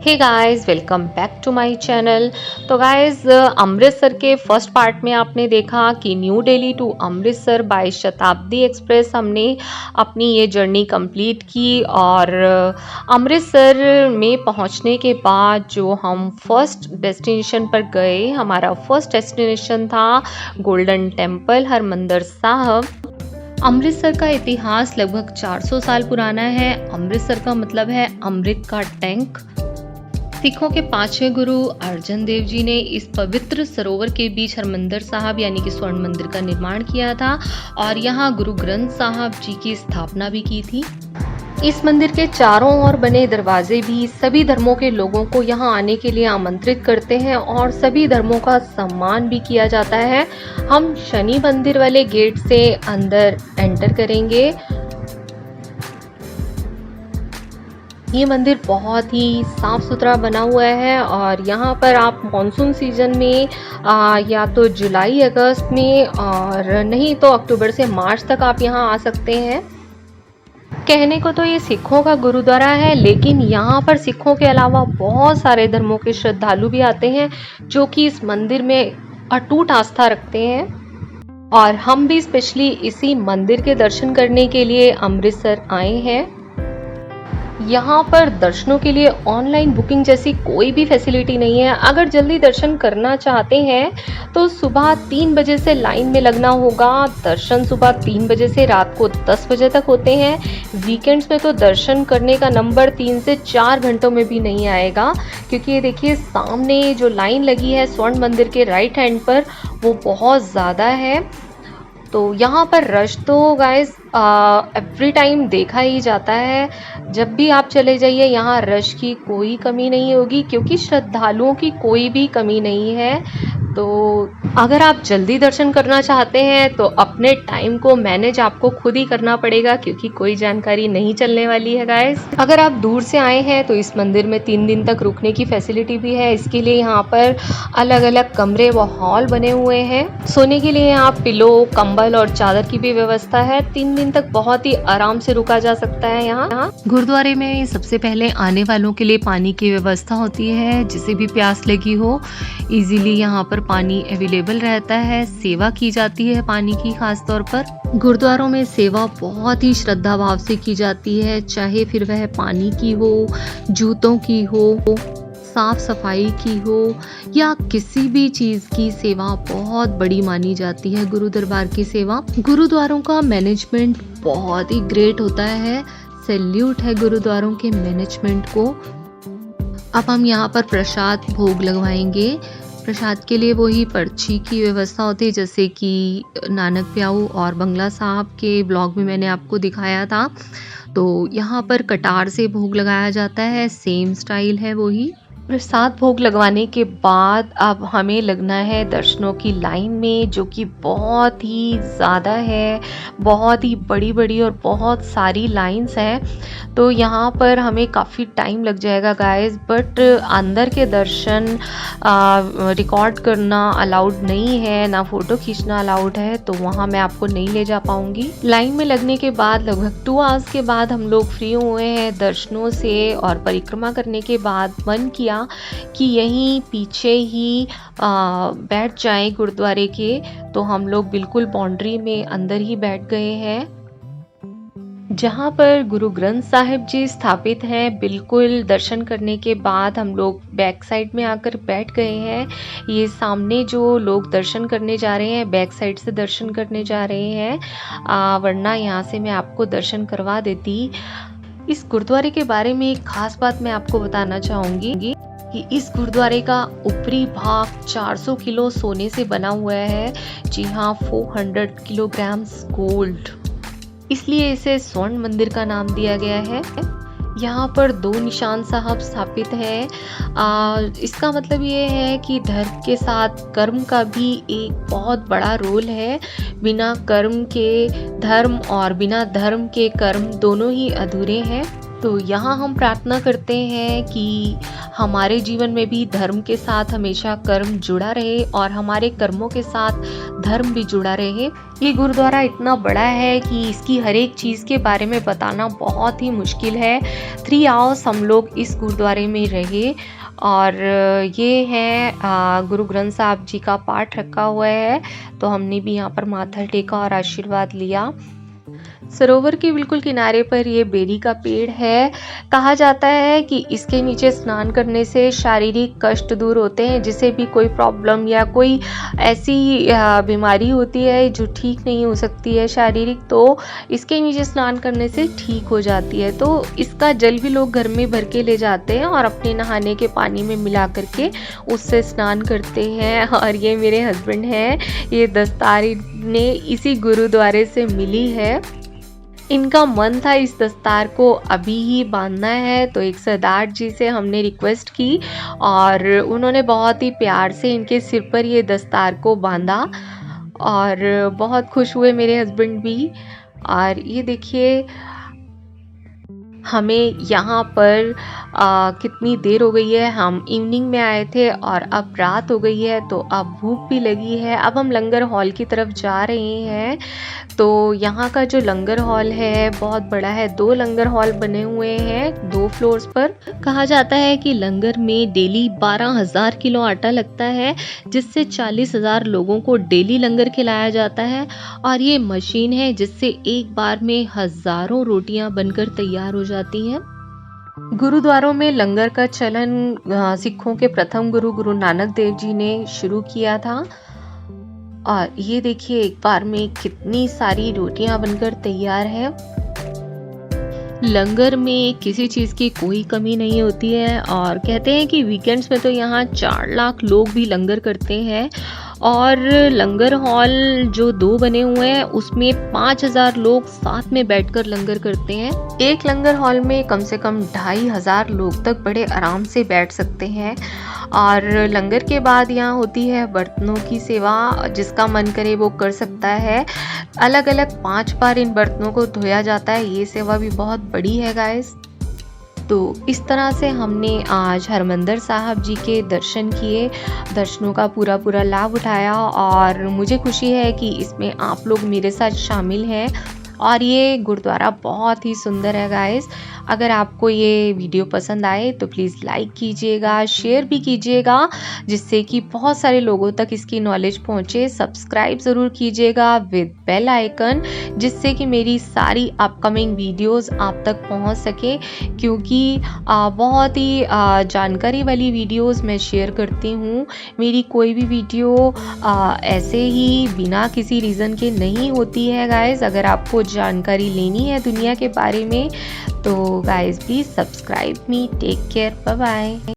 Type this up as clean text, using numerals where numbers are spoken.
Hey guys, welcome back to my channel. तो guys, Amritsar के first part में आपने देखा कि New Delhi to Amritsar by Shatabdi express हमने अपनी ये जर्नी कंप्लीट की। और अमृतसर में पहुंचने के बाद जो हम फर्स्ट डेस्टिनेशन पर गए, हमारा फर्स्ट डेस्टिनेशन था गोल्डन टेम्पल हरमंदिर साहब। अमृतसर का इतिहास लगभग 400 साल पुराना है। अमृतसर का मतलब है अमृत का टैंक। सिखों के पांचवें गुरु अर्जन देव जी ने इस पवित्र सरोवर के बीच हरमंदिर साहब यानी कि स्वर्ण मंदिर का निर्माण किया था और यहाँ गुरु ग्रंथ साहब जी की स्थापना भी की थी। इस मंदिर के चारों ओर बने दरवाजे भी सभी धर्मों के लोगों को यहाँ आने के लिए आमंत्रित करते हैं और सभी धर्मों का सम्मान भी किया जाता है। हम शनि मंदिर वाले गेट से अंदर एंटर करेंगे। ये मंदिर बहुत ही साफ सुथरा बना हुआ है और यहाँ पर आप मॉनसून सीजन में या तो जुलाई अगस्त में और नहीं तो अक्टूबर से मार्च तक आप यहाँ आ सकते हैं। कहने को तो ये सिखों का गुरुद्वारा है, लेकिन यहाँ पर सिखों के अलावा बहुत सारे धर्मों के श्रद्धालु भी आते हैं जो कि इस मंदिर में अटूट आस्था रखते हैं। और हम भी स्पेशली इसी मंदिर के दर्शन करने के लिए अमृतसर आए हैं। यहाँ पर दर्शनों के लिए ऑनलाइन बुकिंग जैसी कोई भी फैसिलिटी नहीं है। अगर जल्दी दर्शन करना चाहते हैं तो सुबह 3 बजे से लाइन में लगना होगा। दर्शन सुबह 3 बजे से रात को 10 बजे तक होते हैं। वीकेंड्स में तो दर्शन करने का नंबर 3 से 4 घंटों में भी नहीं आएगा, क्योंकि ये देखिए सामने जो लाइन लगी है स्वर्ण मंदिर के राइट हैंड पर, वो बहुत ज़्यादा है। तो यहाँ पर रश तो गाइस एवरी टाइम देखा ही जाता है। जब भी आप चले जाइए यहाँ रश की कोई कमी नहीं होगी, क्योंकि श्रद्धालुओं की कोई भी कमी नहीं है। तो अगर आप जल्दी दर्शन करना चाहते हैं तो अपने टाइम को मैनेज आपको खुद ही करना पड़ेगा, क्योंकि कोई जानकारी नहीं चलने वाली है गाइस। अगर आप दूर से आए हैं तो इस मंदिर में 3 दिन तक रुकने की फैसिलिटी भी है। इसके लिए यहाँ पर अलग अलग कमरे व हॉल बने हुए हैं। सोने के लिए यहाँ पिलो, कंबल और चादर की भी व्यवस्था है। 3 दिन तक बहुत ही आराम से रुका जा सकता है यहाँ। गुरुद्वारे में सबसे पहले आने वालों के लिए पानी की व्यवस्था होती है। जिसे भी प्यास लगी हो इजीली यहाँ पर पानी अवेलेबल रहता है। सेवा की जाती है पानी की। खास तौर पर गुरुद्वारों में सेवा बहुत ही श्रद्धा भाव से की जाती है, चाहे फिर वह पानी की हो, जूतों की हो, साफ सफाई की हो या किसी भी चीज की सेवा बहुत बड़ी मानी जाती है गुरु दरबार की सेवा। गुरुद्वारों का मैनेजमेंट बहुत ही ग्रेट होता है। सैल्यूट है गुरुद्वारों के मैनेजमेंट को। अब हम यहाँ पर प्रसाद भोग लगवाएंगे। प्रसाद के लिए वही पर्ची की व्यवस्था होती है, जैसे कि नानक प्याऊ और बंगला साहब के ब्लॉग में मैंने आपको दिखाया था। तो यहाँ पर कटार से भोग लगाया जाता है, सेम स्टाइल है वही। प्रसाद भोग लगवाने के बाद अब हमें लगना है दर्शनों की लाइन में, जो कि बहुत ही ज़्यादा है, बहुत ही बड़ी बड़ी और बहुत सारी लाइंस हैं। तो यहाँ पर हमें काफ़ी टाइम लग जाएगा गाइस। बट अंदर के दर्शन रिकॉर्ड करना अलाउड नहीं है, ना फ़ोटो खींचना अलाउड है, तो वहाँ मैं आपको नहीं ले जा पाऊँगी। लाइन में लगने के बाद लगभग 2 आवर्स के बाद हम लोग फ्री हुए हैं दर्शनों से। और परिक्रमा करने के बाद मन किया कि यहीं पीछे ही बैठ जाएं गुरुद्वारे के। तो हम लोग बिल्कुल बाउंड्री में अंदर ही बैठ गए हैं, जहाँ पर गुरु ग्रंथ साहिब जी स्थापित हैं। बिल्कुल दर्शन करने के बाद हम लोग बैक साइड में आकर बैठ गए हैं। ये सामने जो लोग दर्शन करने जा रहे हैं बैक साइड से दर्शन करने जा रहे हैं, वरना यहाँ से मैं आपको दर्शन करवा देती। इस गुरुद्वारे के बारे में एक खास बात मैं आपको बताना चाहूँगी कि इस गुरुद्वारे का ऊपरी भाग 400 किलो सोने से बना हुआ है। जी हाँ, 400 किलोग्राम गोल्ड, इसलिए इसे स्वर्ण मंदिर का नाम दिया गया है। यहाँ पर 2 निशान साहब स्थापित हैं। इसका मतलब ये है कि धर्म के साथ कर्म का भी एक बहुत बड़ा रोल है। बिना कर्म के धर्म और बिना धर्म के कर्म दोनों ही अधूरे हैं। तो यहाँ हम प्रार्थना करते हैं कि हमारे जीवन में भी धर्म के साथ हमेशा कर्म जुड़ा रहे और हमारे कर्मों के साथ धर्म भी जुड़ा रहे। ये गुरुद्वारा इतना बड़ा है कि इसकी हर एक चीज़ के बारे में बताना बहुत ही मुश्किल है। 3 आवर्स हम लोग इस गुरुद्वारे में रहे और ये है गुरु ग्रंथ साहब जी का पाठ रखा हुआ है, तो हमने भी यहाँ पर माथा टेका और आशीर्वाद लिया। सरोवर के बिल्कुल किनारे पर ये बेरी का पेड़ है। कहा जाता है कि इसके नीचे स्नान करने से शारीरिक कष्ट दूर होते हैं, जिसे भी कोई प्रॉब्लम या कोई ऐसी बीमारी होती है जो ठीक नहीं हो सकती है शारीरिक, तो इसके नीचे स्नान करने से ठीक हो जाती है। तो इसका जल भी लोग घर में भर के ले जाते हैं और अपने नहाने के पानी में मिला करके उससे स्नान करते हैं। और ये मेरे हस्बैंड हैं, ये दस्तार ने इसी गुरुद्वारे से मिली है। इनका मन था इस दस्तार को अभी ही बांधना है, तो एक सरदार जी से हमने रिक्वेस्ट की और उन्होंने बहुत ही प्यार से इनके सिर पर ये दस्तार को बांधा और बहुत खुश हुए मेरे हस्बैंड भी। और ये देखिए हमें यहाँ पर कितनी देर हो गई है, हम इवनिंग में आए थे और अब रात हो गई है, तो अब भूख भी लगी है। अब हम लंगर हॉल की तरफ जा रहे हैं। तो यहाँ का जो लंगर हॉल है बहुत बड़ा है, 2 लंगर हॉल बने हुए हैं 2 फ्लोर्स पर। कहा जाता है कि लंगर में डेली 12,000 किलो आटा लगता है, जिससे 40,000 लोगों को डेली लंगर खिलाया जाता है। और ये मशीन है जिससे एक बार में हजारों रोटियां बनकर तैयार हो जाती हैं। गुरुद्वारों में लंगर का चलन सिखों के प्रथम गुरु गुरु नानक देव जी ने शुरू किया था। और ये देखिए एक बार में कितनी सारी रोटियां बनकर तैयार है। लंगर में किसी चीज़ की कोई कमी नहीं होती है और कहते हैं कि वीकेंड्स में तो यहाँ 4 लाख लोग भी लंगर करते हैं। और लंगर हॉल जो 2 बने हुए हैं उसमें 5,000 लोग साथ में बैठकर लंगर करते हैं। एक लंगर हॉल में कम से कम 2,500 लोग तक बड़े आराम से बैठ सकते हैं। और लंगर के बाद यहाँ होती है बर्तनों की सेवा, जिसका मन करे वो कर सकता है। अलग अलग 5 बार इन बर्तनों को धोया जाता है। ये सेवा भी बहुत बड़ी है गाइस। तो इस तरह से हमने आज हरमंदिर साहब जी के दर्शन किए, दर्शनों का पूरा लाभ उठाया और मुझे खुशी है कि इसमें आप लोग मेरे साथ शामिल हैं। और ये गुरुद्वारा बहुत ही सुंदर है गाइस। अगर आपको ये वीडियो पसंद आए तो प्लीज़ लाइक कीजिएगा, शेयर भी कीजिएगा, जिससे कि बहुत सारे लोगों तक इसकी नॉलेज पहुँचे। सब्सक्राइब ज़रूर कीजिएगा विद बेल आइकन, जिससे कि मेरी सारी अपकमिंग वीडियोस आप तक पहुँच सके, क्योंकि बहुत ही जानकारी वाली वीडियोस मैं शेयर करती हूँ। मेरी कोई भी वीडियो ऐसे ही बिना किसी रीज़न के नहीं होती है गाइस। अगर आपको जानकारी लेनी है दुनिया के बारे में तो guys please subscribe me. Take care, bye bye.